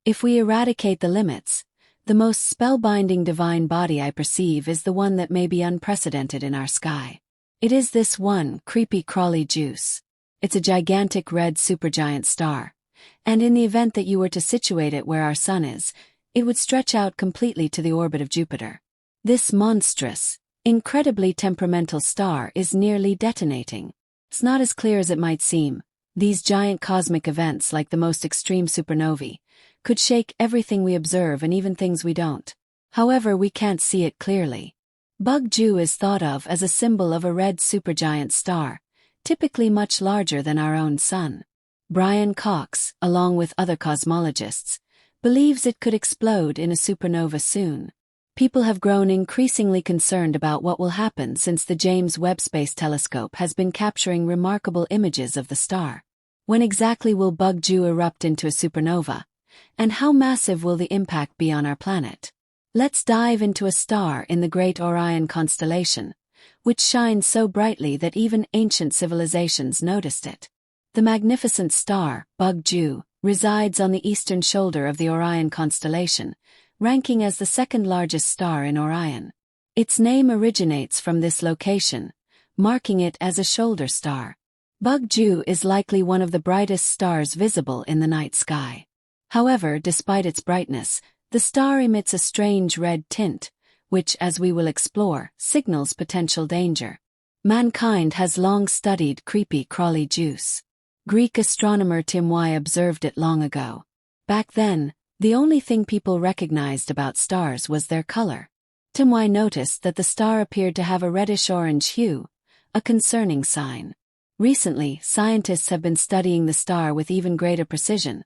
If we eradicate the limits, the most spellbinding divine body I perceive is the one that may be unprecedented in our sky. It is this one, creepy crawly juice. It's a gigantic red supergiant star, and in the event that you were to situate it where our sun is, it would stretch out completely to the orbit of Jupiter. This monstrous, incredibly temperamental star is nearly detonating. It's not as clear as it might seem. These giant cosmic events, like the most extreme supernovae, could shake everything we observe and even things we don't. However, we can't see it clearly. Bug Ju is thought of as a symbol of a red supergiant star, typically much larger than our own sun. Brian Cox, along with other cosmologists, believes it could explode in a supernova soon. People have grown increasingly concerned about what will happen since the James Webb Space Telescope has been capturing remarkable images of the star. When exactly will Bug Ju erupt into a supernova? And how massive will the impact be on our planet? Let's dive into a star in the Great Orion constellation, which shines so brightly that even ancient civilizations noticed it. The magnificent star, Bug Ju, resides on the eastern shoulder of the Orion constellation, ranking as the second largest star in Orion. Its name originates from this location, marking it as a shoulder star. Bug Ju is likely one of the brightest stars visible in the night sky. However, despite its brightness, the star emits a strange red tint, which, as we will explore, signals potential danger. Mankind has long studied creepy crawly juice. Greek astronomer Timoi observed it long ago. Back then, the only thing people recognized about stars was their color. Timoi noticed that the star appeared to have a reddish-orange hue, a concerning sign. Recently, scientists have been studying the star with even greater precision,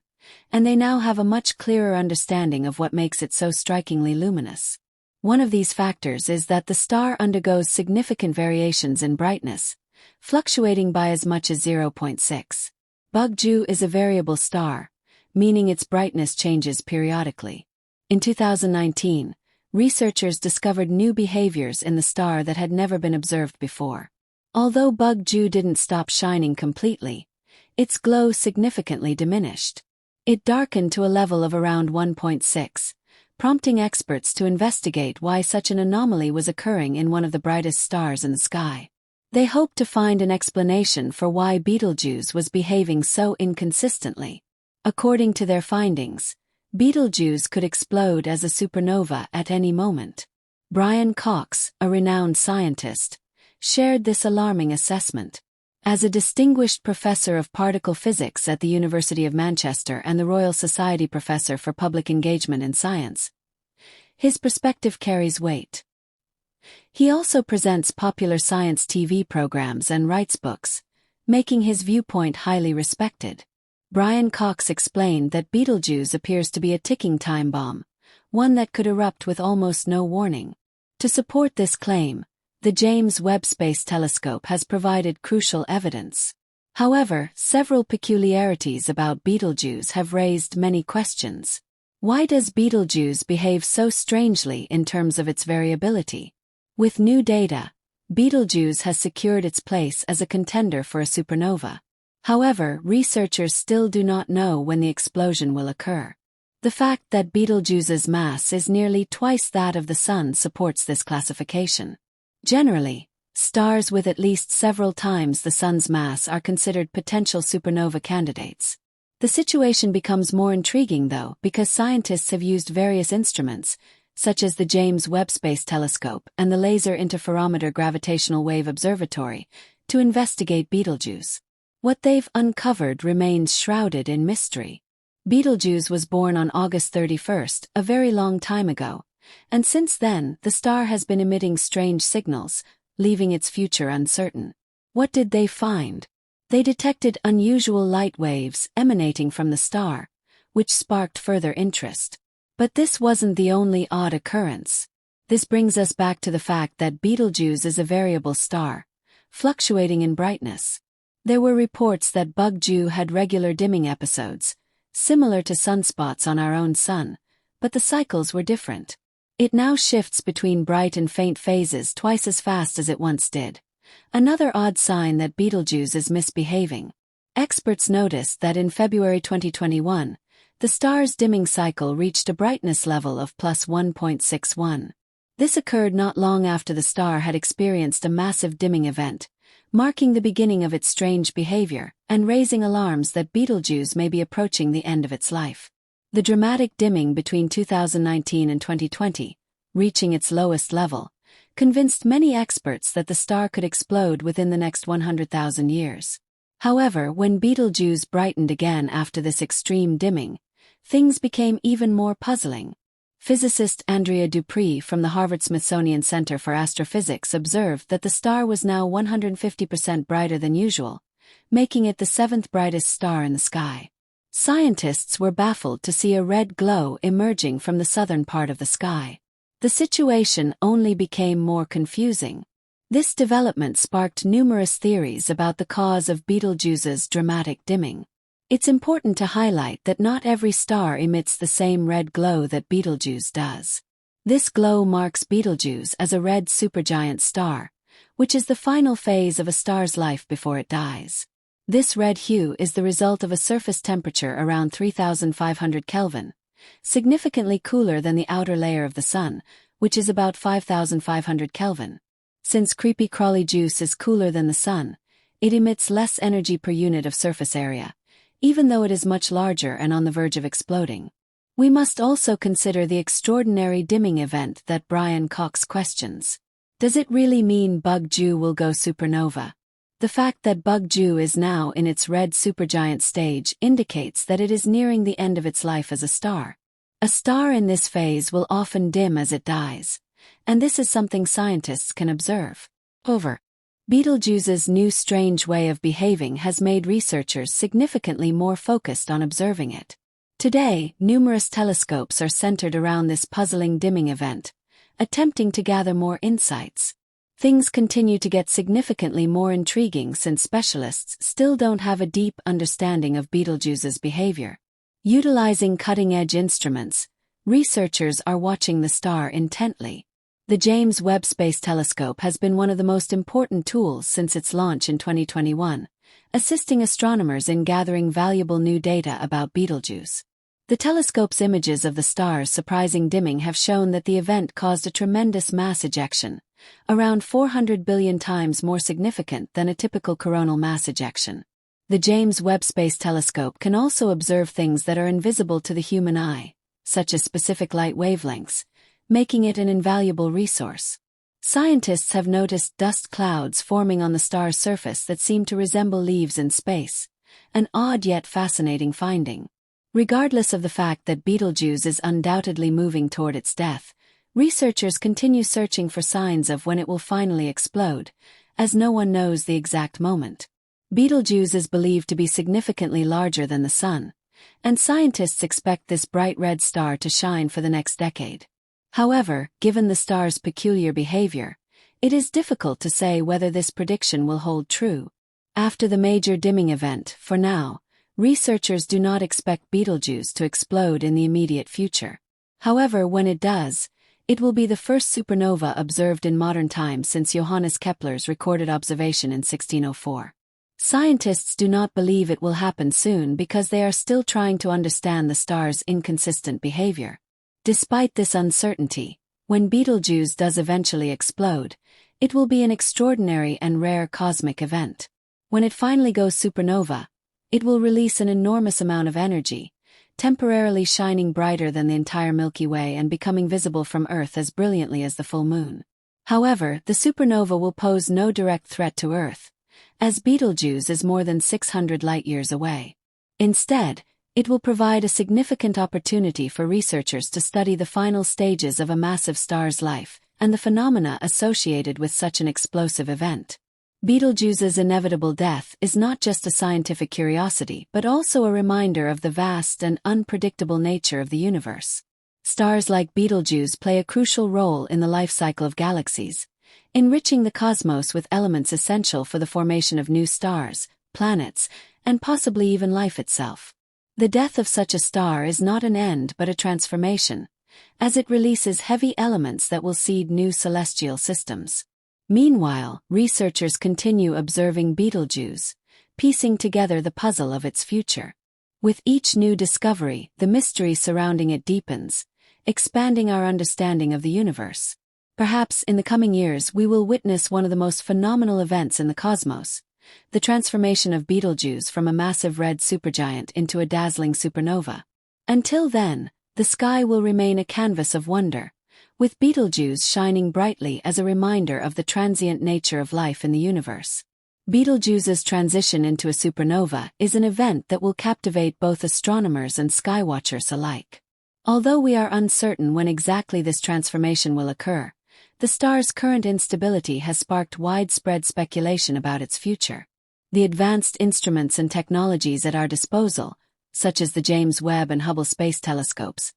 and they now have a much clearer understanding of what makes it so strikingly luminous. One of these factors is that the star undergoes significant variations in brightness, fluctuating by as much as 0.6. Bug Ju is a variable star, meaning its brightness changes periodically. In 2019, researchers discovered new behaviors in the star that had never been observed before. Although Bug Ju didn't stop shining completely, its glow significantly diminished. It darkened to a level of around 1.6, prompting experts to investigate why such an anomaly was occurring in one of the brightest stars in the sky. They hoped to find an explanation for why Betelgeuse was behaving so inconsistently. According to their findings, Betelgeuse could explode as a supernova at any moment. Brian Cox, a renowned scientist, shared this alarming assessment. As a distinguished professor of particle physics at the University of Manchester and the Royal Society Professor for Public Engagement in Science, his perspective carries weight. He also presents popular science TV programs and writes books, making his viewpoint highly respected. Brian Cox explained that Betelgeuse appears to be a ticking time bomb, one that could erupt with almost no warning. To support this claim, the James Webb Space Telescope has provided crucial evidence. However, several peculiarities about Betelgeuse have raised many questions. Why does Betelgeuse behave so strangely in terms of its variability? With new data, Betelgeuse has secured its place as a contender for a supernova. However, researchers still do not know when the explosion will occur. The fact that Betelgeuse's mass is nearly twice that of the Sun supports this classification. Generally, stars with at least several times the Sun's mass are considered potential supernova candidates. The situation becomes more intriguing though because scientists have used various instruments, such as the James Webb Space Telescope and the Laser Interferometer Gravitational Wave Observatory, to investigate Betelgeuse. What they've uncovered remains shrouded in mystery. Betelgeuse was born on August 31st, a very long time ago, and since then the star has been emitting strange signals, leaving its future uncertain. What did they find? They detected unusual light waves emanating from the star, which sparked further interest. But this wasn't the only odd occurrence. This brings us back to the fact that Betelgeuse is a variable star, fluctuating in brightness. There were reports that Bug Ju had regular dimming episodes, similar to sunspots on our own sun, but the cycles were different. It now shifts between bright and faint phases twice as fast as it once did. Another odd sign that Betelgeuse is misbehaving. Experts noticed that in February 2021, the star's dimming cycle reached a brightness level of plus 1.61. This occurred not long after the star had experienced a massive dimming event, marking the beginning of its strange behavior and raising alarms that Betelgeuse may be approaching the end of its life. The dramatic dimming between 2019 and 2020, reaching its lowest level, convinced many experts that the star could explode within the next 100,000 years. However, when Betelgeuse brightened again after this extreme dimming, things became even more puzzling. Physicist Andrea Dupree from the Harvard-Smithsonian Center for Astrophysics observed that the star was now 150% brighter than usual, making it the seventh brightest star in the sky. Scientists were baffled to see a red glow emerging from the southern part of the sky. The situation only became more confusing. This development sparked numerous theories about the cause of Betelgeuse's dramatic dimming. It's important to highlight that not every star emits the same red glow that Betelgeuse does. This glow marks Betelgeuse as a red supergiant star, which is the final phase of a star's life before it dies. This red hue is the result of a surface temperature around 3,500 Kelvin, significantly cooler than the outer layer of the Sun, which is about 5,500 Kelvin. Since creepy crawly juice is cooler than the Sun, it emits less energy per unit of surface area, even though it is much larger and on the verge of exploding. We must also consider the extraordinary dimming event that Brian Cox questions. Does it really mean Bug-Ju will go supernova? The fact that Bug-Ju is now in its red supergiant stage indicates that it is nearing the end of its life as a star. A star in this phase will often dim as it dies, and this is something scientists can observe. Betelgeuse's new strange way of behaving has made researchers significantly more focused on observing it. Today, numerous telescopes are centered around this puzzling dimming event, attempting to gather more insights. Things continue to get significantly more intriguing since specialists still don't have a deep understanding of Betelgeuse's behavior. Utilizing cutting-edge instruments, researchers are watching the star intently. The James Webb Space Telescope has been one of the most important tools since its launch in 2021, assisting astronomers in gathering valuable new data about Betelgeuse. The telescope's images of the star's surprising dimming have shown that the event caused a tremendous mass ejection, around 400 billion times more significant than a typical coronal mass ejection. The James Webb Space Telescope can also observe things that are invisible to the human eye, such as specific light wavelengths, making it an invaluable resource. Scientists have noticed dust clouds forming on the star's surface that seem to resemble leaves in space, an odd yet fascinating finding. Regardless of the fact that Betelgeuse is undoubtedly moving toward its death, researchers continue searching for signs of when it will finally explode, as no one knows the exact moment. Betelgeuse is believed to be significantly larger than the Sun, and scientists expect this bright red star to shine for the next decade. However, given the star's peculiar behavior, it is difficult to say whether this prediction will hold true. After the major dimming event, for now, researchers do not expect Betelgeuse to explode in the immediate future. However, when it does, it will be the first supernova observed in modern times since Johannes Kepler's recorded observation in 1604. Scientists do not believe it will happen soon because they are still trying to understand the star's inconsistent behavior. Despite this uncertainty, when Betelgeuse does eventually explode, it will be an extraordinary and rare cosmic event. When it finally goes supernova, it will release an enormous amount of energy, temporarily shining brighter than the entire Milky Way and becoming visible from Earth as brilliantly as the full moon. However, the supernova will pose no direct threat to Earth, as Betelgeuse is more than 600 light-years away. Instead, it will provide a significant opportunity for researchers to study the final stages of a massive star's life and the phenomena associated with such an explosive event. Betelgeuse's inevitable death is not just a scientific curiosity but also a reminder of the vast and unpredictable nature of the universe. Stars like Betelgeuse play a crucial role in the life cycle of galaxies, enriching the cosmos with elements essential for the formation of new stars, planets, and possibly even life itself. The death of such a star is not an end but a transformation, as it releases heavy elements that will seed new celestial systems. Meanwhile, researchers continue observing Betelgeuse, piecing together the puzzle of its future. With each new discovery, the mystery surrounding it deepens, expanding our understanding of the universe. Perhaps in the coming years we will witness one of the most phenomenal events in the cosmos, the transformation of Betelgeuse from a massive red supergiant into a dazzling supernova. Until then, the sky will remain a canvas of wonder, with Betelgeuse shining brightly as a reminder of the transient nature of life in the universe. Betelgeuse's transition into a supernova is an event that will captivate both astronomers and skywatchers alike. Although we are uncertain when exactly this transformation will occur, the star's current instability has sparked widespread speculation about its future. The advanced instruments and technologies at our disposal, such as the James Webb and Hubble space telescopes,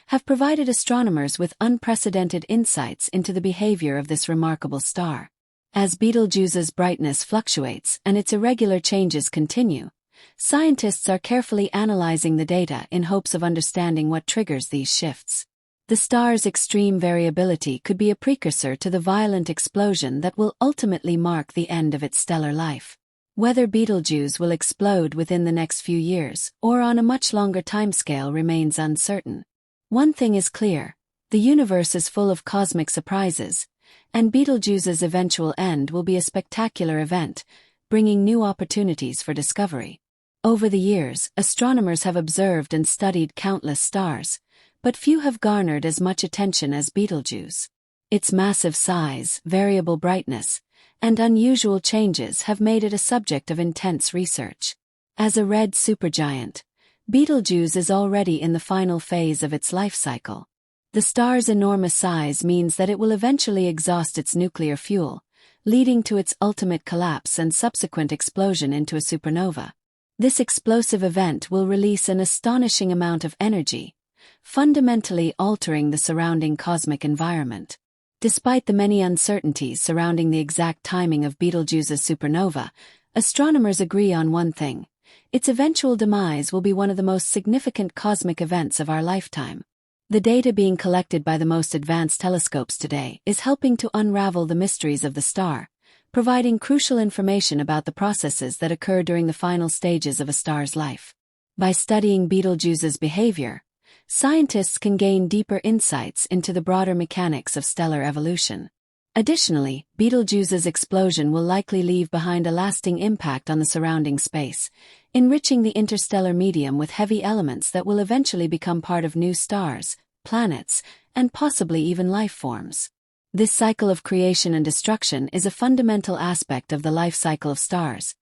have provided astronomers with unprecedented insights into the behavior of this remarkable star. As Betelgeuse's brightness fluctuates and its irregular changes continue, scientists are carefully analyzing the data in hopes of understanding what triggers these shifts. The star's extreme variability could be a precursor to the violent explosion that will ultimately mark the end of its stellar life. Whether Betelgeuse will explode within the next few years or on a much longer timescale remains uncertain. One thing is clear: the universe is full of cosmic surprises, and Betelgeuse's eventual end will be a spectacular event, bringing new opportunities for discovery. Over the years, astronomers have observed and studied countless stars, but few have garnered as much attention as Betelgeuse. Its massive size, variable brightness, and unusual changes have made it a subject of intense research. As a red supergiant, Betelgeuse is already in the final phase of its life cycle. The star's enormous size means that it will eventually exhaust its nuclear fuel, leading to its ultimate collapse and subsequent explosion into a supernova. This explosive event will release an astonishing amount of energy, fundamentally altering the surrounding cosmic environment. Despite the many uncertainties surrounding the exact timing of Betelgeuse's supernova, astronomers agree on one thing: its eventual demise will be one of the most significant cosmic events of our lifetime. The data being collected by the most advanced telescopes today is helping to unravel the mysteries of the star, providing crucial information about the processes that occur during the final stages of a star's life. By studying Betelgeuse's behavior, scientists can gain deeper insights into the broader mechanics of stellar evolution. Additionally, Betelgeuse's explosion will likely leave behind a lasting impact on the surrounding space, enriching the interstellar medium with heavy elements that will eventually become part of new stars, planets, and possibly even life forms. This cycle of creation and destruction is a fundamental aspect of the life cycle of stars,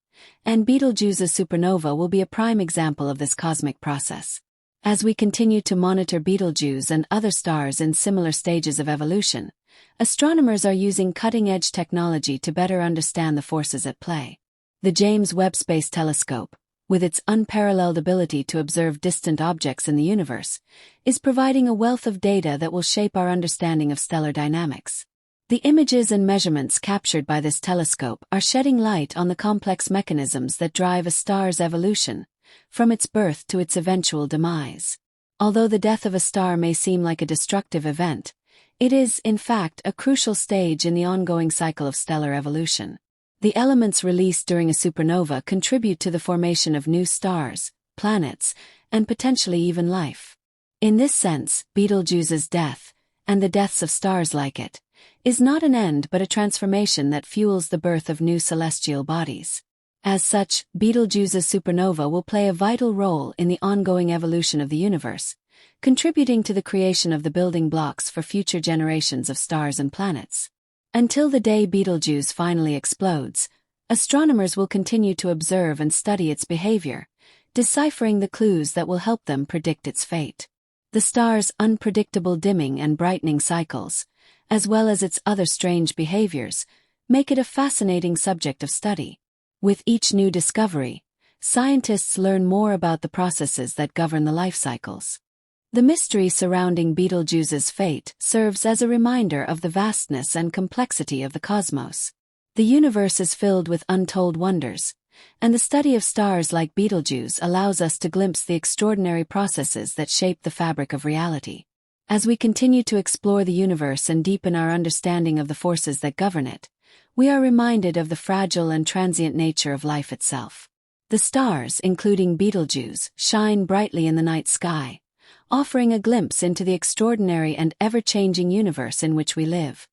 and Betelgeuse's supernova will be a prime example of this cosmic process. As we continue to monitor Betelgeuse and other stars in similar stages of evolution, astronomers are using cutting-edge technology to better understand the forces at play. The James Webb Space Telescope, with its unparalleled ability to observe distant objects in the universe, is providing a wealth of data that will shape our understanding of stellar dynamics. The images and measurements captured by this telescope are shedding light on the complex mechanisms that drive a star's evolution, from its birth to its eventual demise. Although the death of a star may seem like a destructive event, it is, in fact, a crucial stage in the ongoing cycle of stellar evolution. The elements released during a supernova contribute to the formation of new stars, planets, and potentially even life. In this sense, Betelgeuse's death, and the deaths of stars like it, is not an end but a transformation that fuels the birth of new celestial bodies. As such, Betelgeuse's supernova will play a vital role in the ongoing evolution of the universe, contributing to the creation of the building blocks for future generations of stars and planets. Until the day Betelgeuse finally explodes, astronomers will continue to observe and study its behavior, deciphering the clues that will help them predict its fate. The star's unpredictable dimming and brightening cycles, as well as its other strange behaviors, make it a fascinating subject of study. With each new discovery, scientists learn more about the processes that govern the life cycles. The mystery surrounding Betelgeuse's fate serves as a reminder of the vastness and complexity of the cosmos. The universe is filled with untold wonders, and the study of stars like Betelgeuse allows us to glimpse the extraordinary processes that shape the fabric of reality. As we continue to explore the universe and deepen our understanding of the forces that govern it, we are reminded of the fragile and transient nature of life itself. The stars, including Betelgeuse, shine brightly in the night sky, offering a glimpse into the extraordinary and ever-changing universe in which we live.